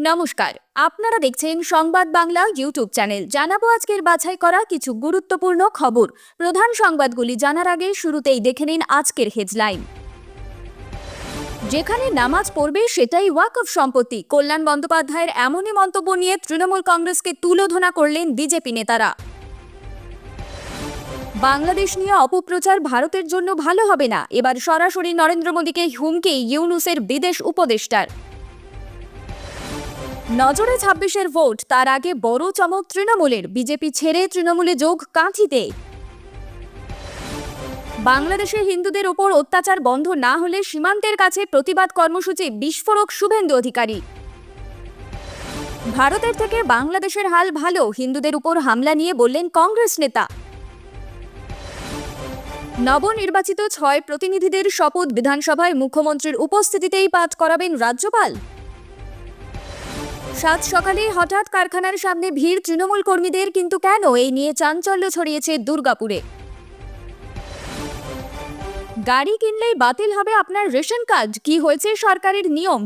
নমস্কার, আপনারা দেখছেন সংবাদ বাংলা ইউটিউব চ্যানেল। জানাবো আজকের বাছাই করা কিছু গুরুত্বপূর্ণ খবর। প্রধান সংবাদগুলি জানার আগে শুরুতেই দেখে নিন আজকের হেডলাইন। যেখানে নামাজ পড়বে সেটাই ওয়াকফ সম্পত্তি, কল্যাণ বন্দ্যোপাধ্যায়ের এমনই মন্তব্য নিয়ে তৃণমূল কংগ্রেসকে তুলোধনা করলেন বিজেপি নেতারা। বাংলাদেশ নিয়ে অপপ্রচার ভারতের জন্য ভালো হবে না, এবার সরাসরি নরেন্দ্র মোদীকে হুমকি ইউনূসের বিদেশ উপদেষ্টার। নজরে ২৬-এর ভোট, তার আগে বড় চমক তৃণমূলের, বিজেপি ছেড়ে তৃণমূলে যোগ কাঁথিতে। বাংলাদেশে হিন্দুদের ওপর অত্যাচার বন্ধ না হলে সীমান্তের কাছে প্রতিবাদ কর্মসূচি, বিস্ফোরক শুভেন্দু অধিকারী। ভারতের থেকে বাংলাদেশের হাল ভালো, হিন্দুদের উপর হামলা নিয়ে বললেন কংগ্রেস নেতা। নবনির্বাচিত ৬ প্রতিনিধিদের শপথ, বিধানসভায় মুখ্যমন্ত্রীর উপস্থিতিতেই পাঠ করাবেন রাজ্যপাল। সাত সকালে হঠাৎ কারখানার সামনে ভিড় তৃণমূল কর্মীদের, কিন্তু কেন, এই নিয়ে চাঞ্চল্য ছড়িয়েছে দুর্গাপুরে। গাড়ি কিনলেই বাতিল হবে আপনার রেশন কার্ড, কি হয়েছে সরকারের নিয়ম।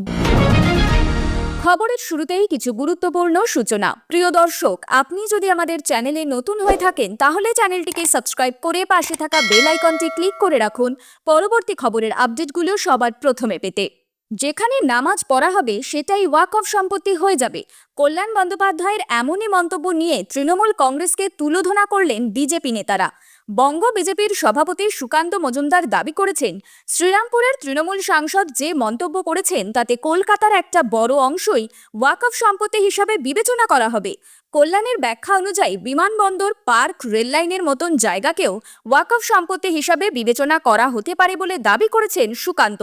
খবরের শুরুতেই কিছু গুরুত্বপূর্ণ সূচনা। প্রিয় দর্শক, আপনি যদি আমাদের চ্যানেলে নতুন হয়ে থাকেন তাহলে চ্যানেলটিকে সাবস্ক্রাইব করে পাশে থাকা বেল আইকনটি ক্লিক করে রাখুন পরবর্তী খবরের আপডেটগুলো সবার প্রথমে পেতে। যেখানে নামাজ পড়া হবে সেটাই ওয়াকফ সম্পত্তি হয়ে যাবে, কল্যাণ বন্দ্যোপাধ্যায়ের এমনই মন্তব্য নিয়ে তৃণমূল কংগ্রেসকে তুলোধনা করলেন বিজেপি নেতারা। বঙ্গ বিজেপির সভাপতি সুকান্ত মজুমদার দাবি করেছেন, শ্রীরামপুরের তৃণমূল সাংসদ যে মন্তব্য করেছেন তাতে কলকাতার একটা বড় অংশই ওয়াকফ সম্পত্তি হিসাবে বিবেচনা করা হবে। কল্যাণের ব্যাখ্যা অনুযায়ী বিমানবন্দর, পার্ক, রেললাইনের মতন জায়গাকেও ওয়াকফ সম্পত্তি হিসাবে বিবেচনা করা হতে পারে বলে দাবি করেছেন সুকান্ত।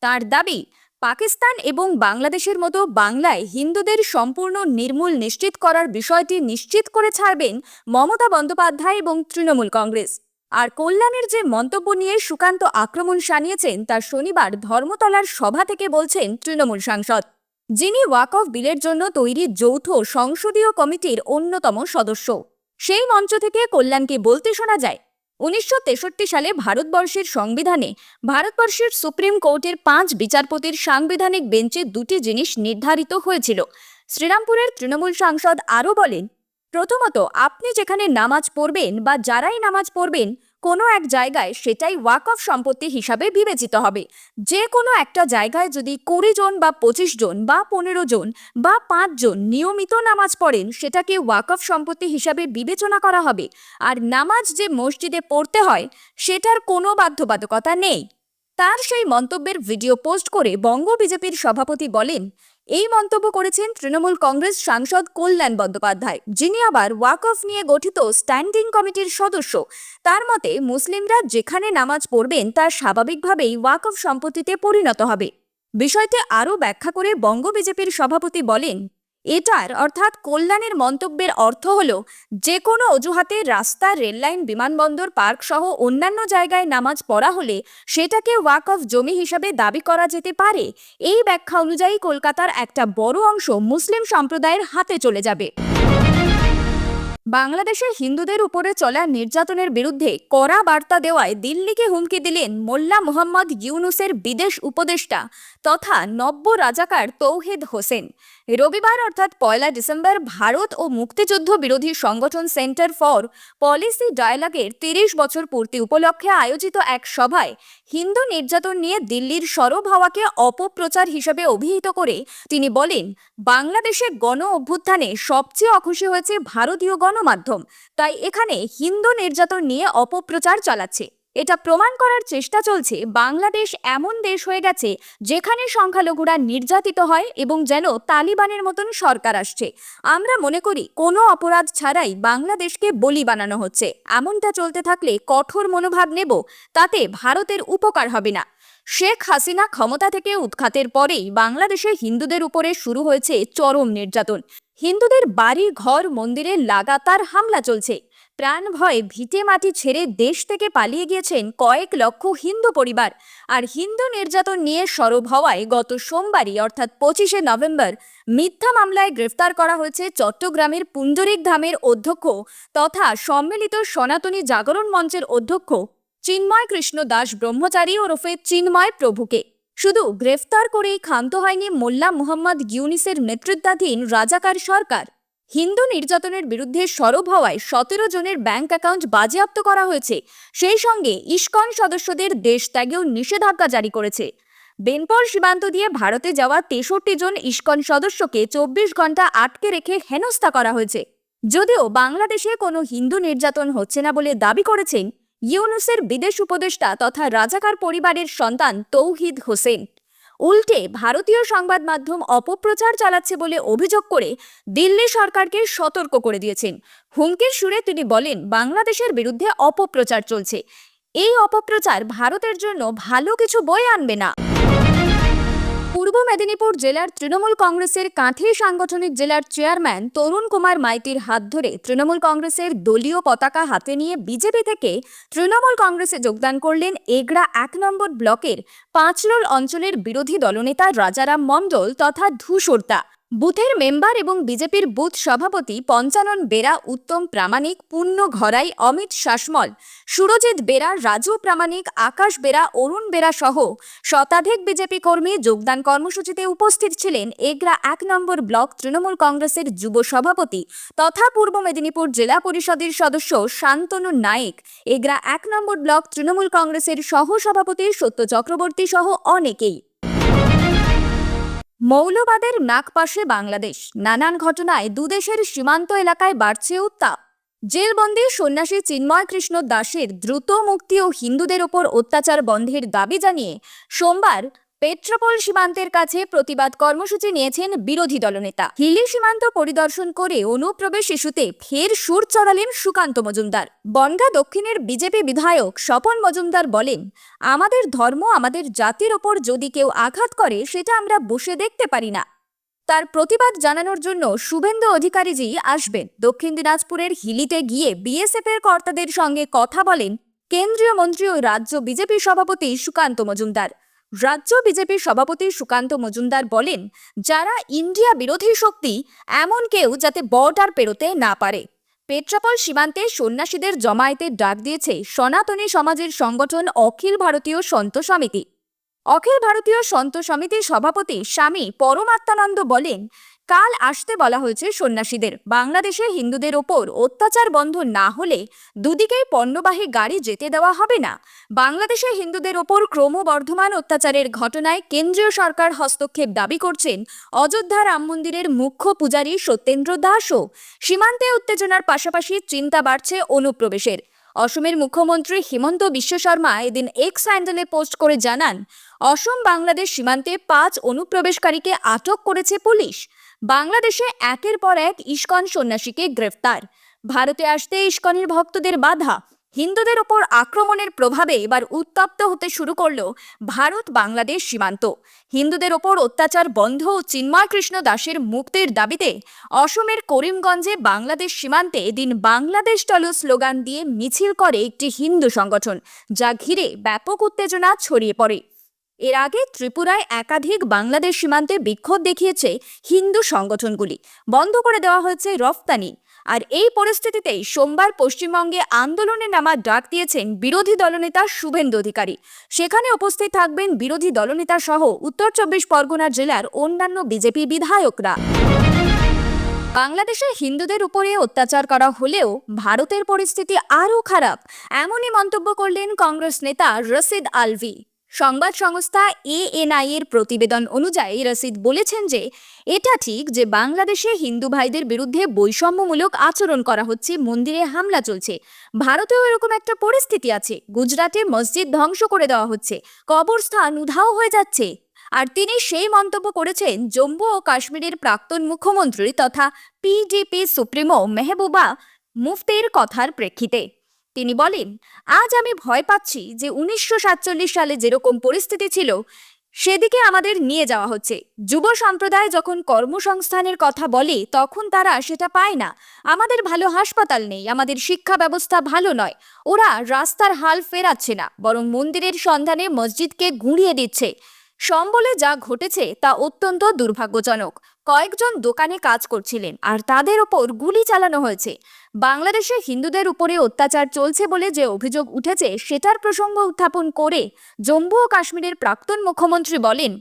তার দাবি, পাকিস্তান এবং বাংলাদেশের মতো বাংলায় হিন্দুদের সম্পূর্ণ নির্মূল নিশ্চিত করার বিষয়টি নিশ্চিত করে ছাড়বেন মমতা বন্দ্যোপাধ্যায় এবং তৃণমূল কংগ্রেস। আর কল্যাণের যে মন্তব্য নিয়ে সুকান্ত আক্রমণ শানিয়েছেন তা শনিবার ধর্মতলার সভা থেকে বলছেন তৃণমূল সাংসদ, যিনি ওয়াকফ বিলের জন্য তৈরি যৌথ সংসদীয় কমিটির অন্যতম সদস্য। সেই মঞ্চ থেকে কল্যাণকে বলতে শোনা যায়, ১৯৬৩ সালে ভারতবর্ষের সংবিধানে ভারতবর্ষের সুপ্রিম কোর্টের ৫ বিচারপতির সাংবিধানিক বেঞ্চে দুটি জিনিস নির্ধারিত হয়েছিল। শ্রীরামপুরের তৃণমূল সাংসদ আরও বলেন, প্রথমত, আপনি যেখানে নামাজ পড়বেন বা যারাই নামাজ পড়বেন কোনো এক জায়গায়, সেটাই ওয়াকফ সম্পত্তি হিসাবে বিবেচিত হবে। যে কোনো একটা জায়গায় যদি ২০ জন বা ২৫ জন বা ১৫ জন বা ৫ জন নিয়মিত নামাজ পড়েন, সেটাকে ওয়াকফ সম্পত্তি হিসাবে বিবেচনা করা হবে। আর নামাজ যে মসজিদে পড়তে হয় সেটার কোনো বাধ্যবাধকতা নেই। তার সেই মন্তব্যের ভিডিও পোস্ট করে বঙ্গ বিজেপির সভাপতি বলেন, এই মন্তব্য করেছেন তৃণমূল কংগ্রেস সাংসদ কল্যাণ বন্দ্যোপাধ্যায়, যিনি আবার ওয়াকফ নিয়ে গঠিত স্ট্যান্ডিং কমিটির সদস্য। তার মতে, মুসলিমরা যেখানে নামাজ পড়বেন তা স্বাভাবিকভাবেই ওয়াকফ সম্পত্তিতে পরিণত হবে। বিষয়টি আরও ব্যাখ্যা করে বঙ্গ বিজেপির সভাপতি বলেন, এটার অর্থাৎ কল্যাণের মন্তব্যের অর্থ হলো, যে কোনো অজুহাতে রাস্তা, রেললাইন, বিমানবন্দর, পার্ক সহ অন্যান্য জায়গায় নামাজ পড়া হলে সেটাকে ওয়াকফ জমি হিসাবে দাবি করা যেতে পারে। এই ব্যাখ্যা অনুযায়ী কলকাতার একটা বড় অংশ মুসলিম সম্প্রদায়ের হাতে চলে যাবে। বাংলাদেশে হিন্দুদের উপরে চলা নির্যাতনের বিরুদ্ধে কড়া বার্তা দেওয়ায় দিল্লিকে হুমকি দিলেন মোল্লা মোহাম্মদ ইউনূসের বিদেশ উপদেষ্টা তথা নব্য রাজাকার তৌহিদ হোসেন। রবিবার অর্থাৎ ১লা ডিসেম্বর ভারত ও মুক্তিযুদ্ধ বিরোধী সংগঠন সেন্টার ফর পলিসি ডায়ালগের ৩০ বছর পূর্তি উপলক্ষে আয়োজিত এক সভায় হিন্দু নির্যাতন নিয়ে দিল্লির সরব হওয়াকে অপপ্রচার হিসেবে অভিহিত করে তিনি বলেন, বাংলাদেশে গণ অভ্যুত্থানে সবচেয়ে অখুশি হয়েছে ভারতীয় গণমাধ্যম, তাই এখানে হিন্দু নির্যাতন নিয়ে অপপ্রচার চালাচ্ছে। এটা প্রমাণ করার চেষ্টা চলছে বাংলাদেশ এমন দেশ হয়ে গেছে যেখানে সংখ্যালঘুরা নির্যাতিত হয় এবং যেন তালিবানের মতন সরকার আসছে। আমরা মনে করি কোনো অপরাধ ছাড়াই বাংলাদেশকে বলি বানানো হচ্ছে। এমনটা চলতে থাকলে কঠোর মনোভাব নেব, তাতে ভারতের উপকার হবে না। শেখ হাসিনা ক্ষমতা থেকে উৎখাতের পরেই বাংলাদেশে হিন্দুদের উপরে শুরু হয়েছে চরম নির্যাতন। হিন্দুদের বাড়ি, ঘর, মন্দিরে লাগাতার হামলা চলছে। প্রাণ ভয়ে ভিটে মাটি ছেড়ে দেশ থেকে পালিয়ে গিয়েছেন কয়েক লক্ষ হিন্দু পরিবার। আর হিন্দু নির্যাতন নিয়ে সরব হওয়ায় গত সোমবারই অর্থাৎ ২৫শে নভেম্বর মিথ্যা মামলায় গ্রেফতার করা হয়েছে চট্টগ্রামের পুণ্ডরিক ধামের অধ্যক্ষ তথা সম্মিলিত সনাতনী জাগরণ মঞ্চের অধ্যক্ষ চিন্ময় কৃষ্ণ দাস ব্রহ্মচারী ওরফে চিন্ময় প্রভুকে। শুধু গ্রেফতার করেই ক্ষান্ত হয়নি মোল্লা মুহাম্মদ ইউনিসের নেতৃত্বাধীন রাজাকার সরকার। হিন্দু নির্যাতনের বিরুদ্ধে সরব হওয়ায় 17 জনের ব্যাংক অ্যাকাউন্ট বাজেয়াপ্ত করা হয়েছে। সেই সঙ্গে ইসকন সদস্যদের দেশ ত্যাগেও নিষেধাজ্ঞা জারি করেছে। বেনপল সীমান্ত দিয়ে ভারতে যাওয়া 63 জন ইসকন সদস্যকে 24 ঘন্টা আটকে রেখে হেনস্থা করা হয়েছে। যদিও বাংলাদেশে কোনো হিন্দু নির্যাতন হচ্ছে না বলে দাবি করেছেন ইউনুসের বিদেশ উপদেষ্টা তথা রাজাকার পরিবারের সন্তান তৌহিদ হোসেন। উল্টে ভারতীয় সংবাদ মাধ্যম অপপ্রচার চালাচ্ছে বলে অভিযোগ করে দিল্লি সরকারকে সতর্ক করে দিয়েছেন। হুমকির সুরে তিনি বলেন, বাংলাদেশের বিরুদ্ধে অপপ্রচার চলছে। এই অপপ্রচার ভারতের জন্য ভালো কিছু বয়ে আনবে না। পূর্ব মেদিনীপুর জেলার তৃণমূল কংগ্রেসের কাঁথি সাংগঠনিক জেলার চেয়ারম্যান তরুণ কুমার মাইতির হাত ধরে তৃণমূল কংগ্রেসের দলীয় পতাকা হাতে নিয়ে বিজেপি থেকে তৃণমূল কংগ্রেসে যোগদান করলেন এগরা 1 নম্বর ব্লকের পাঁচলোল অঞ্চলের বিরোধী দলনেতা রাজারাম মণ্ডল তথা ধূসরতা। বুথের মেম্বার এবং বিজেপির বুথ সভাপতি পঞ্চানন বেরা, উত্তম প্রামাণিক, পূর্ণ ঘরাই, অমিত শাসমল, সুরজিৎ বেরা, রাজু প্রামাণিক, আকাশ বেরা, অরুণ বেরা সহ শতাধিক বিজেপি কর্মী যোগদান কর্মসূচিতে উপস্থিত ছিলেন এগরা 1 নম্বর ব্লক তৃণমূল কংগ্রেসের যুব সভাপতি তথা পূর্ব মেদিনীপুর জেলা পরিষদের সদস্য শান্তনু নায়েক, এগরা 1 নম্বর ব্লক তৃণমূল কংগ্রেসের সহ সভাপতি সত্য চক্রবর্তী সহ অনেকেই। মৌলবাদের নাগপাশে বাংলাদেশ, নানান ঘটনায় দুদেশের সীমান্ত এলাকায় বাড়ছে উত্তাপ। জেলবন্দি সন্ন্যাসী চিন্ময় কৃষ্ণ দাসের দ্রুত মুক্তি ও হিন্দুদের ওপর অত্যাচার বন্ধের দাবি জানিয়ে সোমবার পেট্রাপোল সীমান্তের কাছে প্রতিবাদ কর্মসূচি নিয়েছেন বিরোধী দলনেতা। হিলি সীমান্ত পরিদর্শন করে অনুপ্রবেশ ইস্যুতে ফের সুর চড়ালেন সুকান্ত মজুমদার। বনগাঁ দক্ষিণের বিজেপি বিধায়ক স্বপন মজুমদার বলেন, আমাদের ধর্ম, আমাদের জাতির ওপর যদি কেউ আঘাত করে সেটা আমরা বসে দেখতে পারি না। তার প্রতিবাদ জানানোর জন্য শুভেন্দু অধিকারীজি আসবেন। দক্ষিণ দিনাজপুরের হিলিতে গিয়ে বিএসএফ এর কর্তাদের সঙ্গে কথা বলেন কেন্দ্রীয় মন্ত্রী ও রাজ্য বিজেপি সভাপতি সুকান্ত মজুমদার। রাজ্য বিজেপির সভাপতি সুকান্ত মজুমদার বলেন, যারা ইন্ডিয়া বিরোধী শক্তি, এমন কেউ যাতে বর্ডার পেরোতে না পারে। পেট্রাপোল সীমান্তে সন্ন্যাসীদের জমায়েতের ডাক দিয়েছে সনাতনী সমাজের সংগঠন অখিল ভারতীয় সন্ত সমিতি। অখিল ভারতীয় সন্ত সমিতির সভাপতি স্বামী পরমাত্মানন্দ বলেন, কাল আসতে বলা হয়েছে সন্ন্যাসীদের। বাংলাদেশে হিন্দুদের ওপর অত্যাচার বন্ধ না হলে দুদিকেই পণ্যবাহী গাড়ি যেতে দেওয়া হবে না। বাংলাদেশে হিন্দুদের ওপর ক্রমবর্ধমান অত্যাচারের ঘটনায় কেন্দ্রীয় সরকার হস্তক্ষেপ দাবি করছেন অযোধ্যা রাম মন্দিরের মুখ্য পূজারী সত্যেন্দ্র দাসও। সীমান্তে উত্তেজনার পাশাপাশি চিন্তা বাড়ছে অনুপ্রবেশের। অসমের মুখ্যমন্ত্রী হিমন্ত বিশ্ব শর্মা এদিন এক্স হ্যান্ডেলে পোস্ট করে জানান, অসম বাংলাদেশ সীমান্তে 5 অনুপ্রবেশকারীকে আটক করেছে পুলিশ। বাংলাদেশে একের পর এক ইসকন সন্ন্যাসীকে গ্রেফতার। ভারতে আসতে ইসকনের ভক্তদের বাধা। হিন্দুদের ওপর আক্রমণের প্রভাবে এবার উত্তপ্ত হতে শুরু করলো ভারত বাংলাদেশ সীমান্ত। হিন্দুদের ওপর অত্যাচার বন্ধ ও চিন্ময় কৃষ্ণ দাসের মুক্তির দাবিতে অসমের করিমগঞ্জে বাংলাদেশ সীমান্তে এদিন বাংলাদেশ চলো স্লোগান দিয়ে মিছিল করে একটি হিন্দু সংগঠন, যা ঘিরে ব্যাপক উত্তেজনা ছড়িয়ে পড়ে। এর আগে ত্রিপুরায় একাধিক বাংলাদেশ সীমান্তে বিক্ষোভ দেখিয়েছে হিন্দু সংগঠনগুলি। বন্ধ করে দেওয়া হয়েছে রফতানি। আর এই পরিস্থিতিতেই সোমবার পশ্চিমবঙ্গে আন্দোলনে নামার ডাক দিয়েছেন বিরোধী দলনেতা শুভেন্দু অধিকারী। সেখানে উপস্থিত থাকবেন বিরোধী দলনেতা সহ উত্তর 24 পরগনা জেলার অন্যান্য বিজেপি বিধায়করা। বাংলাদেশে হিন্দুদের উপরে অত্যাচার করা হলেও ভারতের পরিস্থিতি আরও খারাপ, এমনই মন্তব্য করলেন কংগ্রেস নেতা রশিদ আলভি। সংবাদ সংস্থা ANI এর প্রতিবেদন অনুযায়ী রশিদ বলেছেন যে এটা ঠিক যে বাংলাদেশে হিন্দু ভাইদের বিরুদ্ধে বৈষম্যমূলক আচরণ করা হচ্ছে, মন্দিরে হামলা চলছে। ভারতেও এরকম একটা পরিস্থিতি আছে। গুজরাটে মসজিদ ধ্বংস করে দেওয়া হচ্ছে, কবরস্থান উধাও হয়ে যাচ্ছে। আর তিনি সেই মন্তব্য করেছেন জম্মু ও কাশ্মীরের প্রাক্তন মুখ্যমন্ত্রী তথা PDP সুপ্রিমো মেহবুবা মুফতির কথার প্রেক্ষিতে। তিনি বলেন, আজ আমি ভয় পাচ্ছি যে 1947 সালে যেরকম পরিস্থিতি ছিল সেদিকে আমাদের নিয়ে যাওয়া হচ্ছে। যুব সম্প্রদায় যখন কর্মসংস্থানের কথা বলে তখন তারা সেটা পায় না। আমাদের ভালো হাসপাতাল নেই, আমাদের শিক্ষা ব্যবস্থা ভালো নয়। ওরা রাস্তার হাল ফেরাচ্ছে না, বরং মন্দিরের সন্ধানে মসজিদকে গুঁড়িয়ে দিচ্ছে। সম্বলে যা ঘটেছে তা অত্যন্ত দুর্ভাগ্যজনক। কয়েকজন দোকানে কাজ করছিলেন আর তাদের ওপর গুলি চালানো হয়েছে। বাংলাদেশে হিন্দুদের উপরে অত্যাচার চলছে বলে যে অভিযোগ উঠেছে সেটার প্রসঙ্গ উত্থাপন করে জম্মু ও কাশ্মীরের প্রাক্তন মুখ্যমন্ত্রী বলেন,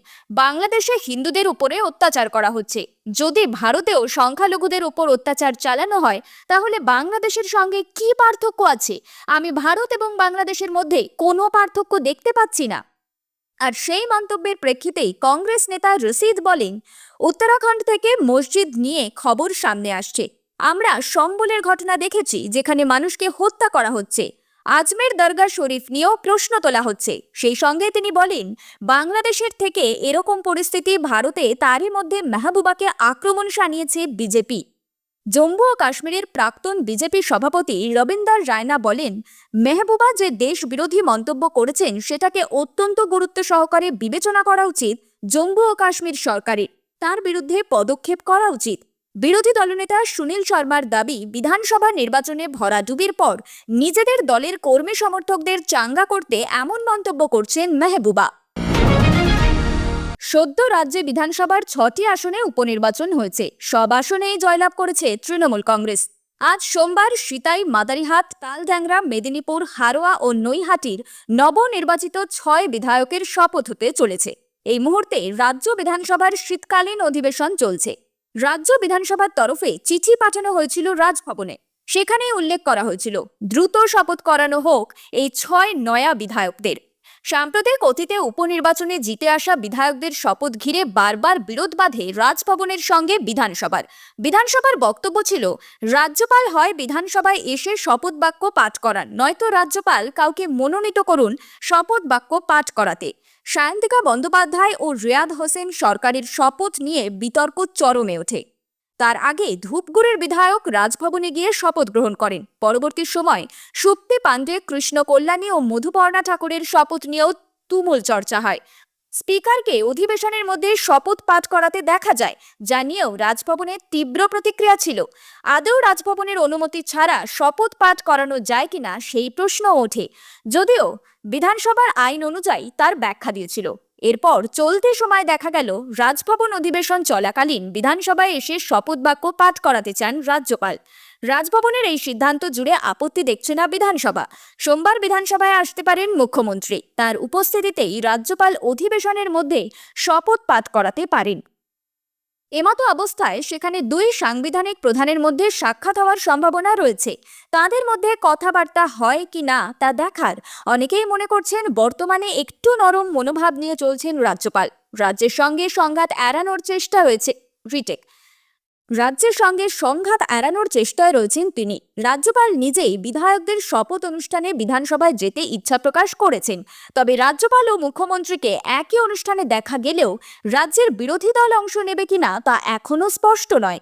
বাংলাদেশে হিন্দুদের উপরে অত্যাচার করা হচ্ছে। যদি ভারতেও সংখ্যালঘুদের উপর অত্যাচার চালানো হয় তাহলে বাংলাদেশের সঙ্গে কি পার্থক্য আছে? আমি ভারত এবং বাংলাদেশের মধ্যে কোনো পার্থক্য দেখতে পাচ্ছি না। আর সেই মন্তব্যের প্রেক্ষিতেই কংগ্রেস নেতা রশিদ বলেন, উত্তরাখণ্ড থেকে মসজিদ নিয়ে খবর সামনে আসছে। আমরা সম্বলের ঘটনা দেখেছি যেখানে মানুষকে হত্যা করা হচ্ছে। আজমের দরগা শরীফ নিয়েও প্রশ্ন তোলা হচ্ছে। সেই সঙ্গে তিনি বলেন, বাংলাদেশের থেকে এরকম পরিস্থিতি ভারতে, তারই মধ্যে মেহবুবাকে আক্রমণ শানিয়েছে বিজেপি। জম্মু ও কাশ্মীরের প্রাক্তন বিজেপি সভাপতি রবীন্দর রায়না বলেন, মেহবুবা যে দেশ বিরোধী মন্তব্য করেছেন সেটাকে অত্যন্ত গুরুত্ব সহকারে বিবেচনা করা উচিত জম্মু ও কাশ্মীর সরকারের। তার বিরুদ্ধে পদক্ষেপ করা উচিত। বিরোধী দলনেতা সুনীল শর্মার দাবি, বিধানসভা নির্বাচনে ভরাডুবির পর নিজেদের দলের কর্মী সমর্থকদের চাঙ্গা করতে এমন মন্তব্য করছেন মেহবুবা। সদ্য রাজ্যে বিধানসভার 6টি আসনে উপনির্বাচন হয়েছে। সব আসনেই জয়লাভ করেছে তৃণমূল কংগ্রেস। আজ সোমবার সিতাই, মাদারিহাট, তালড্যাংরা, মেদিনীপুর, হারোয়া ও নৈহাটির নবনির্বাচিত 6 বিধায়কের শপথ হতে চলেছে। এই মুহূর্তে রাজ্য বিধানসভার শীতকালীন অধিবেশন চলছে। রাজ্য বিধানসভার তরফে চিঠি পাঠানো হয়েছিল রাজভবনে। সেখানে উল্লেখ করা হয়েছিল দ্রুত শপথ করানো হোক এই 6 নয়া বিধায়কদের। সাম্প্রতিক অতীতে উপনির্বাচনে জিতে আসা বিধায়কদের শপথ ঘিরে বারবার বিরোধ বাধে রাজভবনের সঙ্গে বিধানসভার বক্তব্য ছিল, রাজ্যপাল হয় বিধানসভায় এসে শপথ বাক্য পাঠ করান, নয়তো রাজ্যপাল কাউকে মনোনীত করুন শপথ বাক্য পাঠ করাতে। সায়ন্তিকা বন্দ্যোপাধ্যায় ও রিয়াদ হোসেন সরকারের শপথ নিয়ে বিতর্ক চরমে ওঠে। তার আগে ধূপগুড়ির বিধায়ক রাজভবনে গিয়ে শপথ গ্রহণ করেন। পরবর্তী সময় সুপ্তি পাণ্ডে, কৃষ্ণ কল্যাণী ও মধুপর্ণা ঠাকুরের শপথ নিয়েও তুমুল চর্চা হয়। স্পিকারকে অধিবেশনের মধ্যে শপথ পাঠ করাতে দেখা যায়, যা নিয়েও রাজভবনে তীব্র প্রতিক্রিয়া ছিল। আদৌ রাজভবনের অনুমতি ছাড়া শপথ পাঠ করানো যায় কিনা সেই প্রশ্ন ওঠে, যদিও বিধানসভার আইন অনুযায়ী তার ব্যাখ্যা দিয়েছিল। এরপর চলতি সময় দেখা গেল রাজভবন অধিবেশন চলাকালীন বিধানসভায় এসে শপথ বাক্য পাঠ করাতে চান রাজ্যপাল। রাজভবনের এই সিদ্ধান্ত জুড়ে আপত্তি দেখছে না বিধানসভা। সোমবার বিধানসভায় আসতে পারেন মুখ্যমন্ত্রী। তার উপস্থিতিতেই রাজ্যপাল অধিবেশনের মধ্যে শপথ পাঠ করাতে পারেন। এমতো অবস্থায় সেখানে 2 সাংবিধানিক প্রধানের মধ্যে সাক্ষাৎ হওয়ার সম্ভাবনা রয়েছে। তাদের মধ্যে কথাবার্তা হয় কি না তা দেখার। অনেকেই মনে করছেন বর্তমানে একটু নরম মনোভাব নিয়ে চলছেন রাজ্যপাল। রাজ্যের সঙ্গে সংঘাত এড়ানোর চেষ্টায় রয়েছেন তিনি। রাজ্যপাল নিজেই বিধায়কদের শপথ অনুষ্ঠানে বিধানসভায় যেতে ইচ্ছা প্রকাশ করেছেন। তবে রাজ্যপাল ও মুখ্যমন্ত্রীকে একই অনুষ্ঠানে দেখা গেলেও রাজ্যের বিরোধী দল অংশ নেবে কিনা তা এখনো স্পষ্ট নয়।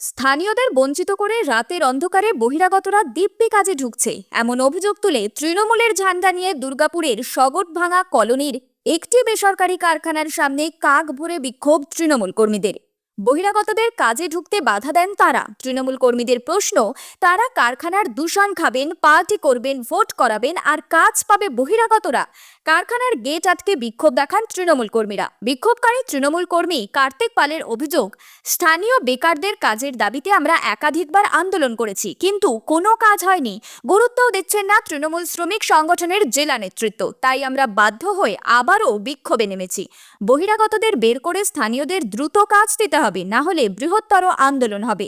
স্থানীয়দের বঞ্চিত করে রাতের অন্ধকারে বহিরাগতরা দিব্যি কাজে ঢুকছে, এমন অভিযোগ তুলে তৃণমূলের ঝান্ডা নিয়ে দুর্গাপুরের সগটভাঙা কলোনির একটি বেসরকারি কারখানার সামনে কাক ভরে বিক্ষোভ তৃণমূল কর্মীদের। বহিরাগতদের কাজে ঢুকতে বাধা দেন তারা। তৃণমূল কর্মীদের প্রশ্ন, তারা কারখানার দূষণ খাবেন, পার্টি করবেন, ভোট করাবেন, আর কাজ পাবে বহিরাগতরা। কারখানার গেট আটকে বিক্ষোভ দেখান তৃণমূল কর্মীরা। বিক্ষোভকারী তৃণমূল কর্মী কার্তিক পালের অভিযোগ, স্থানীয় বেকারদের কাজের দাবিতে আমরা একাধিকবার আন্দোলন করেছি, কিন্তু কোনো কাজ হয়নি। গুরুত্বও দিচ্ছেন না তৃণমূল শ্রমিক সংগঠনের জেলা নেতৃত্ব। তাই আমরা বাধ্য হয়ে আবারও বিক্ষোভে নেমেছি। বহিরাগতদের বের করে স্থানীয়দের দ্রুত কাজ দিতে হবে, না হলে বৃহত্তর আন্দোলন হবে।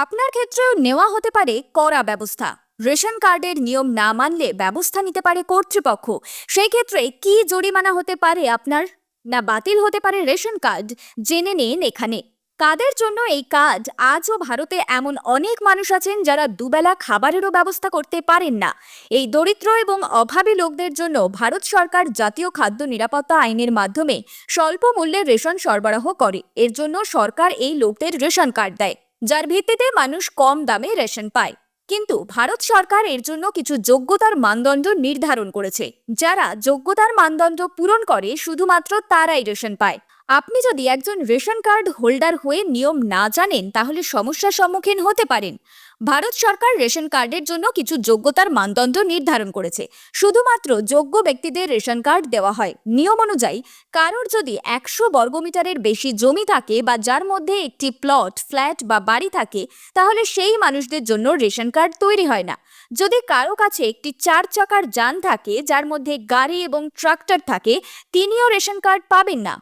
আপনার ক্ষেত্রেও নেওয়া হতে পারে কড়া ব্যবস্থা। রেশন কার্ডের নিয়ম না মানলে ব্যবস্থা নিতে পারে কর্তৃপক্ষ। সেই ক্ষেত্রে কি জরিমানা হতে পারে আপনার, না বাতিল হতে পারে রেশন কার্ড, জেনে নিন এখানে। কাদের জন্য এই কার্ড? আজও ভারতে এমন অনেক মানুষ আছেন যারা দুবেলা খাবারেরও ব্যবস্থা করতে পারেন না। এই দরিদ্র এবং অভাবী লোকদের জন্য ভারত সরকার জাতীয় খাদ্য নিরাপত্তা আইনের মাধ্যমে স্বল্প মূল্যে রেশন সরবরাহ করে। এর জন্য সরকার এই লোকদের রেশন কার্ড দেয়, যার ভিত্তিতে মানুষ কম দামে রেশন পায়। কিন্তু ভারত সরকার এর জন্য কিছু যোগ্যতার মানদণ্ড নির্ধারণ করেছে। যারা যোগ্যতার মানদণ্ড পূরণ করে শুধুমাত্র তারাই রেশন পায়। আপনি যদি একজন রেশন কার্ড হোল্ডার হয়ে নিয়ম না জানেন তাহলে সমস্যার সম্মুখীন হতে পারেন। ভারত সরকার রেশন কার্ডের জন্য কিছু যোগ্যতার মানদণ্ড নির্ধারণ করেছে। শুধুমাত্র যোগ্য ব্যক্তিদের রেশন কার্ড দেওয়া হয়। নিয়ম অনুযায়ী কারোর যদি 100 বর্গমিটারের বেশি জমি থাকে বা যার মধ্যে একটি প্লট, ফ্ল্যাট বা বাড়ি থাকে, তাহলে সেই মানুষদের জন্য রেশন কার্ড তৈরি হয় না। যদি কারো কাছে একটি 4 চাকার যান থাকে, যার মধ্যে গাড়ি এবং ট্রাক্টর থাকে, তিনিও রেশন কার্ড পাবেন না।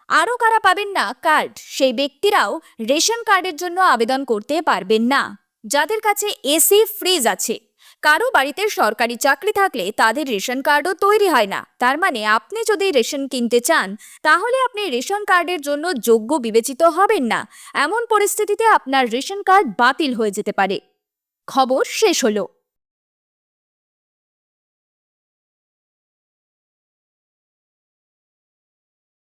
আরও কারা পাবেন না কার্ড, সেই ব্যক্তিরাও রেশন কার্ডের জন্য আবেদন করতে পারবেন না। যাদের কাছে এসি, ফ্রিজ আছে, কারো বাড়িতে সরকারি চাকরি থাকলে তাদের রেশন কার্ডও তৈরি হয় না। তার মানে আপনি যদি রেশন কিনতে চান তাহলে আপনি রেশন কার্ডের জন্য যোগ্য বিবেচিত হবেন না। এমন পরিস্থিতিতে আপনার রেশন কার্ড বাতিল হয়ে যেতে পারে। খবর শেষ হলো।